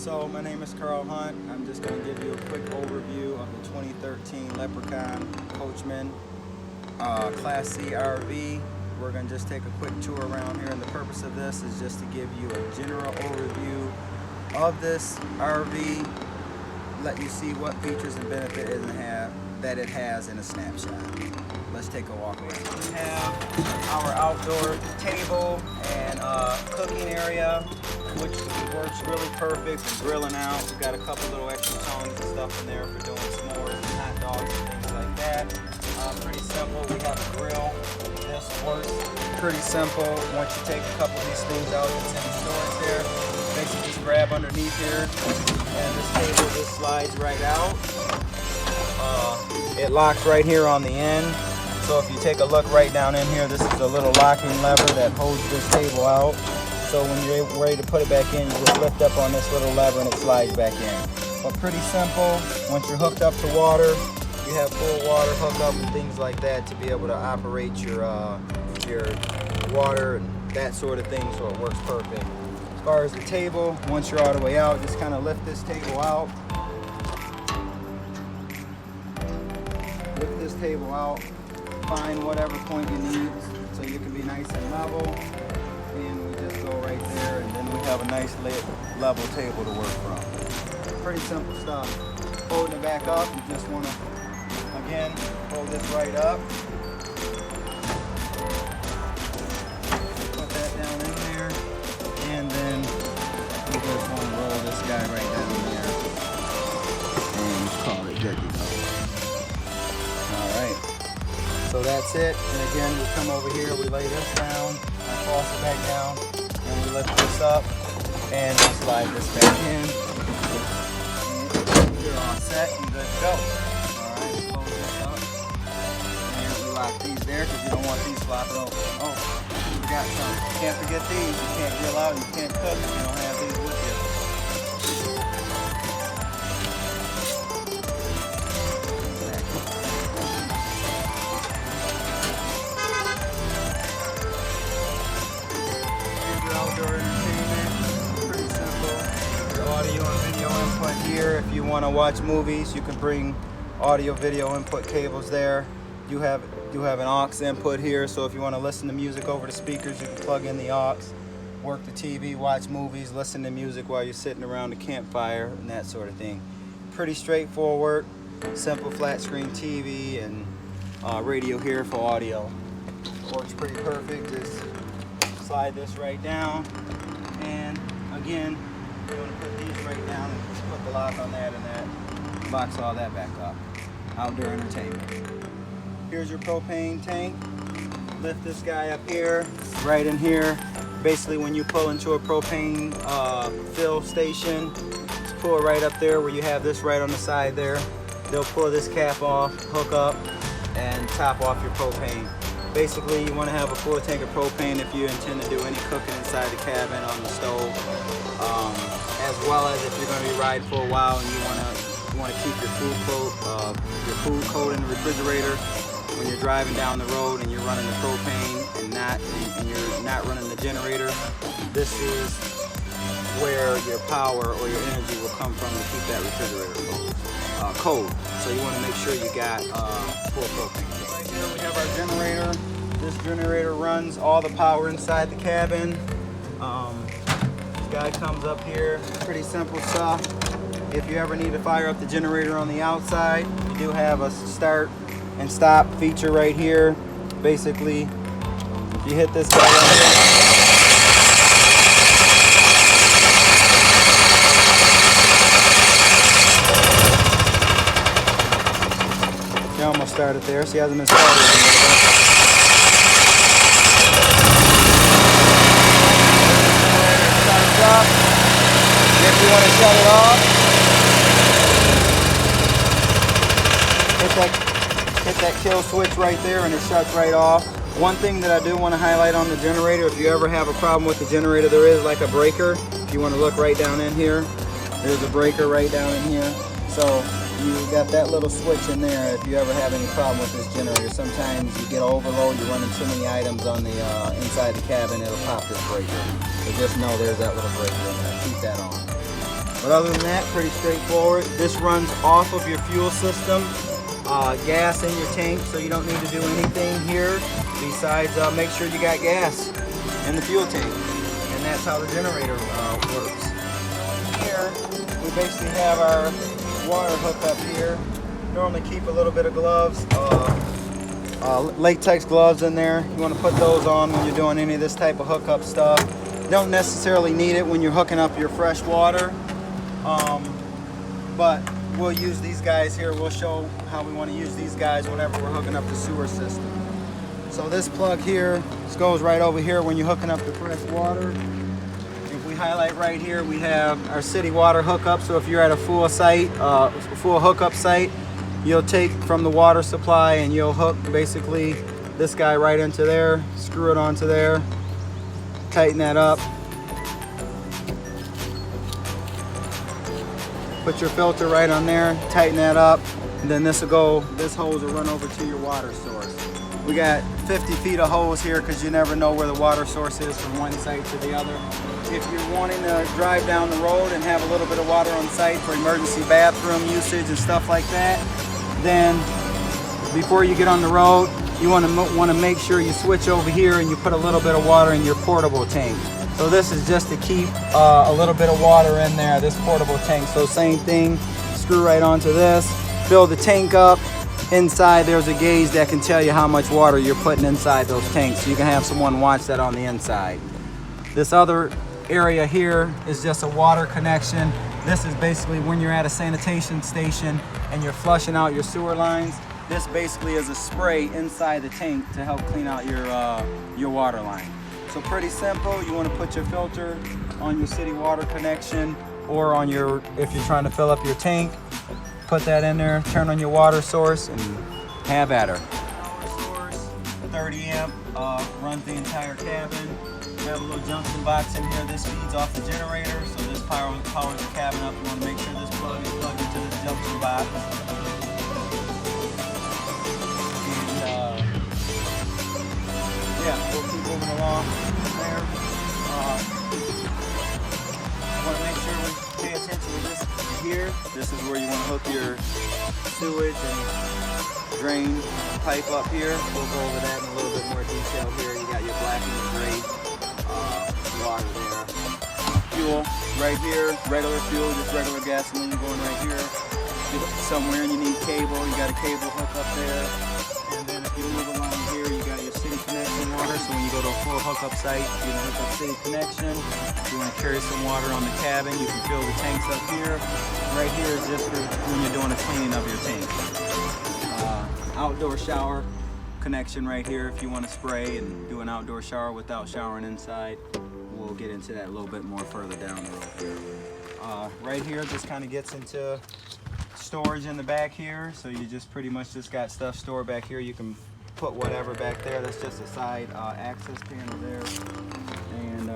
So my name is Carl Hunt. I'm just going to give you a quick overview of the 2013 Leprechaun Coachman Class C RV. We're going to just take a quick tour around here, and the purpose of this is just to give you a general overview of this RV, let you see what features and benefits that it has in a snapshot. Let's take a walk around. We have our outdoor table and cooking area, which works really perfect for grilling out. We've got a couple little extra tongs and stuff in there for doing s'mores and hot dogs and things like that. Pretty simple. We have a grill. This works pretty simple. Once you take a couple of these screws out that's in the storage there, basically just grab underneath here, and this table just slides right out. It locks right here on the end. So if you take a look right down in here, this is a little locking lever that holds this table out. So when you're ready to put it back in, you just lift up on this little lever and it slides back in. But pretty simple. Once you're hooked up to water, you have full water hookup and things like that to be able to operate your water and that sort of thing, so it works perfect. As far as the table, once you're all the way out, just kind of lift this table out. Lift this table out. Find whatever point you need so you can be nice and level, and we just go right there, and then we have a nice level table to work from. Pretty simple stuff. Holding it back up, you just want to again hold this right up, put that down in there, and then you just want to roll this guy right down there and call it good to go. Alright, so that's it. And again, we come over here, we lay this down, I toss it back down, and we lift this up and we slide this back in. And you're all set and good to go. Alright, close this up. And we lock these there because you don't want these flopping over. Oh, we forgot something. You can't forget these. You can't grill out, you can't cook if you don't have these with you. Outdoor entertainment, pretty simple. Your audio and video input here. If you want to watch movies, you can bring audio video input cables there. You have an aux input here, so if you want to listen to music over the speakers, you can plug in the aux, work the TV, watch movies, listen to music while you're sitting around the campfire and that sort of thing. Pretty straightforward, simple flat screen TV and radio here for audio. Works pretty perfect. Just slide this right down, and again, you want to put these right down and just put the lock on that, and that locks all that back up. Outdoor entertainment. Here's your propane tank. Lift this guy up here, right in here. Basically, when you pull into a propane fill station, just pull it right up there where you have this right on the side there. They'll pull this cap off, hook up, and top off your propane. Basically, you want to have a full tank of propane if you intend to do any cooking inside the cabin on the stove, as well as if you're going to be riding for a while and you want to keep your food cold in the refrigerator. When you're driving down the road and you're running the propane and you're not running the generator, this is where your power or your energy will come from to keep that refrigerator cold. So you want to make sure you got full propane. Right here we have our generator. This generator runs all the power inside the cabin. This guy comes up here. Pretty simple stuff. If you ever need to fire up the generator on the outside, you do have a start and stop feature right here. Basically, if you hit this guy right here, you almost started there. See, hasn't been started. Starts up. If you want to shut it off, hit that kill switch right there and it shuts right off. One thing that I do want to highlight on the generator, if you ever have a problem with the generator, there is like a breaker. If you want to look right down in here, there's a breaker right down in here. So you got that little switch in there if you ever have any problem with this generator. Sometimes you get overload, you're running too many items on the inside the cabin, it'll pop this breaker. So just know there's that little breaker in there. Keep that on. But other than that, pretty straightforward. This runs off of your fuel system, gas in your tank, so you don't need to do anything here besides make sure you got gas in the fuel tank. And that's how the generator works. Here, we basically have our water hookup here. Normally keep a little bit of gloves, latex gloves in there. You want to put those on when you're doing any of this type of hookup stuff. Don't necessarily need it when you're hooking up your fresh water, but we'll use these guys here. We'll show how we want to use these guys whenever we're hooking up the sewer system. So this plug here, this goes right over here when you're hooking up the fresh water. If we highlight right here, we have our city water hookup. So if you're at a full site, full hookup site, you'll take from the water supply and you'll hook basically this guy right into there, screw it onto there, tighten that up. Put your filter right on there, tighten that up, and then this hose will run over to your water source. We got 50 feet of hose here because you never know where the water source is from one site to the other. If you're wanting to drive down the road and have a little bit of water on site for emergency bathroom usage and stuff like that, then before you get on the road, you want to make sure you switch over here and you put a little bit of water in your portable tank. So this is just to keep a little bit of water in there, this portable tank. So same thing, screw right onto this, fill the tank up. Inside there's a gauge that can tell you how much water you're putting inside those tanks. So you can have someone watch that on the inside. This other area here is just a water connection. This is basically when you're at a sanitation station and you're flushing out your sewer lines. This basically is a spray inside the tank to help clean out your water line. So pretty simple. You want to put your filter on your city water connection or on if you're trying to fill up your tank, put that in there, turn on your water source and have at her. Power source, 30 amp, runs the entire cabin. We have a little junction box in here. This feeds off the generator, so this powers the cabin up. You want to make sure this plug is plugged into this junction box. Yeah, we'll keep moving along there. Want to make sure we pay attention to this here. This is where you want to hook your sewage and drain pipe up here. We'll go over that in a little bit more detail here. You got your black and your gray water there. Fuel right here, regular fuel, just regular gasoline going right here. Somewhere and you need cable, you got a cable hook up there. And then if you move along here, you got your city connection water. So when you go to a full hookup site, you can hook up city connection. If you want to carry some water on the cabin, you can fill the tanks up here. Right here is just for when you're doing a cleaning of your tank. Outdoor shower connection right here if you want to spray and do an outdoor shower without showering inside. We'll get into that a little bit more further down the road here. Right here, this kind of gets into storage in the back here, so you just pretty much just got stuff stored back here. You can put whatever back there. That's just a side access panel there, and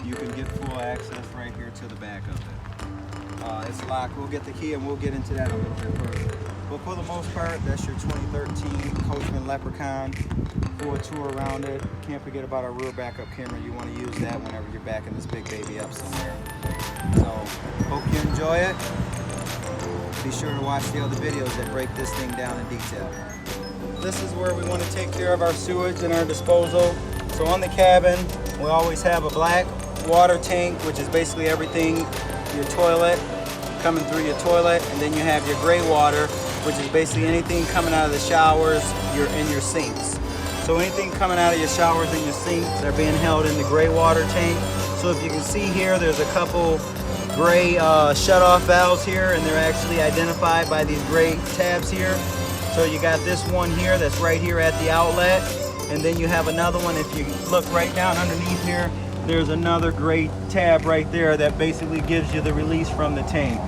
you can get full access right here to the back of it. It's locked. We'll get the key and we'll get into that a little bit further. But for the most part, that's your 2013 Coachman Leprechaun. Full tour around it. Can't forget about our rear backup camera. You want to use that whenever you're backing this big baby up somewhere. So, hope you enjoy it. Be sure to watch the other videos that break this thing down in detail. This is where we want to take care of our sewage and our disposal. So on the cabin, we always have a black water tank, which is basically everything, your toilet, coming through your toilet, and then you have your gray water, which is basically anything coming out of the showers, in your sinks. So anything coming out of your showers and your sinks are being held in the gray water tank. So if you can see here, there's a couple gray shut-off valves here, and they're actually identified by these gray tabs here. So you got this one here that's right here at the outlet, and then you have another one. If you look right down underneath here, there's another gray tab right there that basically gives you the release from the tank.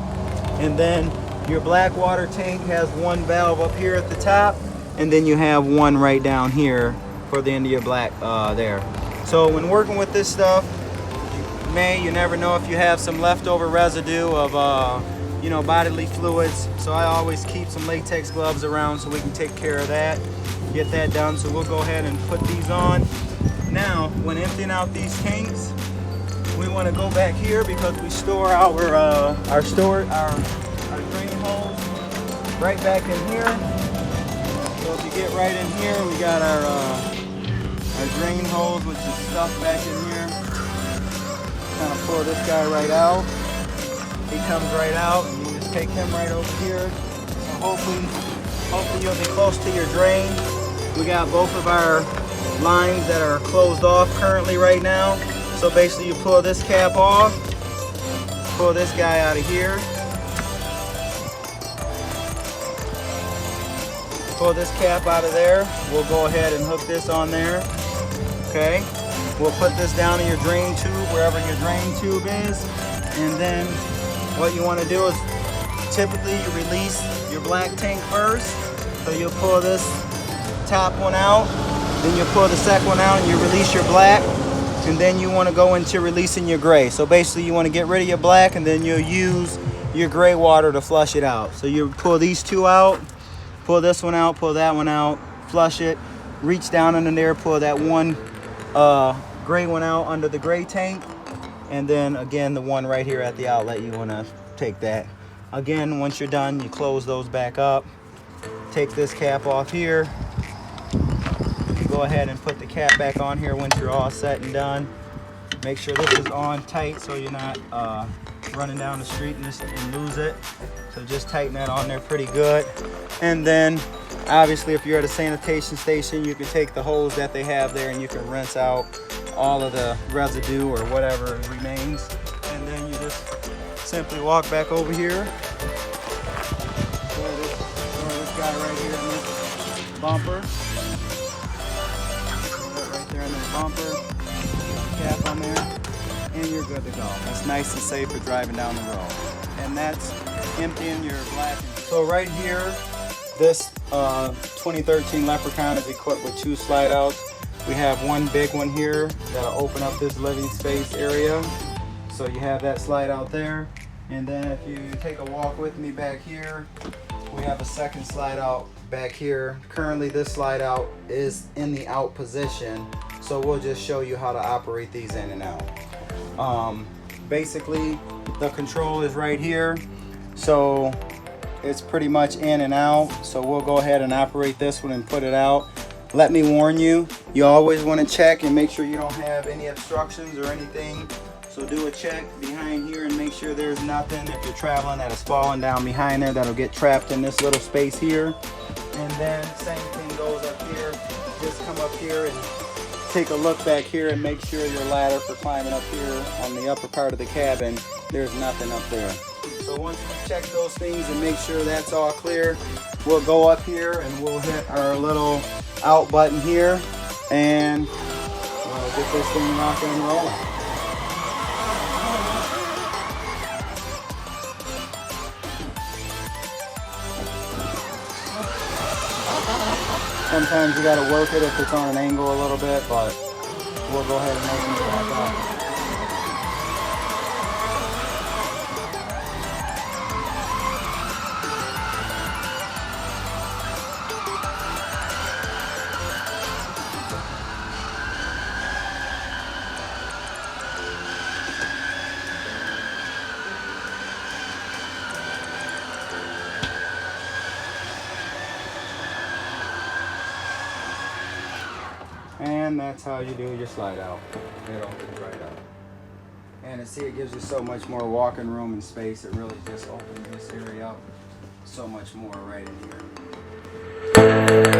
And then your black water tank has one valve up here at the top, and then you have one right down here for the end of your black there. So when working with this stuff, you never know if you have some leftover residue of bodily fluids. So I always keep some latex gloves around so we can take care of that, get that done. So we'll go ahead and put these on. Now, when emptying out these tanks, we want to go back here because we store our drain hose right back in here. So if you get right in here, we got our drain hose, which is stuffed back in here. Kind of pull this guy right out. He comes right out, and you just take him right over here. So hopefully you'll be close to your drain. We got both of our lines that are closed off currently right now. So basically you pull this cap off, pull this guy out of here, pull this cap out of there. We'll go ahead and hook this on there. Okay, we'll put this down in your drain tube, wherever your drain tube is. And then what you want to do is typically you release your black tank first. So you'll pull this top one out, then you'll pull the second one out and you release your black. And then you want to go into releasing your gray. So basically you want to get rid of your black and then you'll use your gray water to flush it out. So you pull these two out, pull this one out, pull that one out, flush it, reach down under there, pull that one gray one out under the gray tank. And then again, the one right here at the outlet, you want to take that. Again, once you're done, you close those back up. Take this cap off here. Go ahead and put the cap back on here once you're all set and done. Make sure this is on tight so you're not running down the street and lose it. So just tighten that on there pretty good. And then obviously if you're at a sanitation station, you can take the hose that they have there and you can rinse out all of the residue or whatever remains. And then you just simply walk back over here. Throw this guy right here in this bumper. Right there in the bumper. Cap on there. And you're good to go. That's nice and safe for driving down the road. And that's emptying your black. So right here, this 2013 Leprechaun is equipped with 2 slide outs. We have one big one here that'll open up this living space area. So you have that slide out there. And then if you take a walk with me back here, we have a second slide out back here. Currently this slide out is in the out position. So we'll just show you how to operate these in and out. Basically the control is right here. So it's pretty much in and out. So we'll go ahead and operate this one and put it out. Let me warn you, you always want to check and make sure you don't have any obstructions or anything. So do a check behind here and make sure there's nothing. If you're traveling that is falling down behind there, that'll get trapped in this little space here. And then same thing goes up here. Just come up here and take a look back here and make sure your ladder for climbing up here on the upper part of the cabin, there's nothing up there. So once we check those things and make sure that's all clear, we'll go up here and we'll hit our little out button here and we'll get this thing rocking and rolling. Sometimes you got to work it if it's on an angle a little bit, but we'll go ahead and open it back up. And that's how you do your slide out. It opens right up. And see, it gives you so much more walking room and space. It really just opens this area up so much more right in here.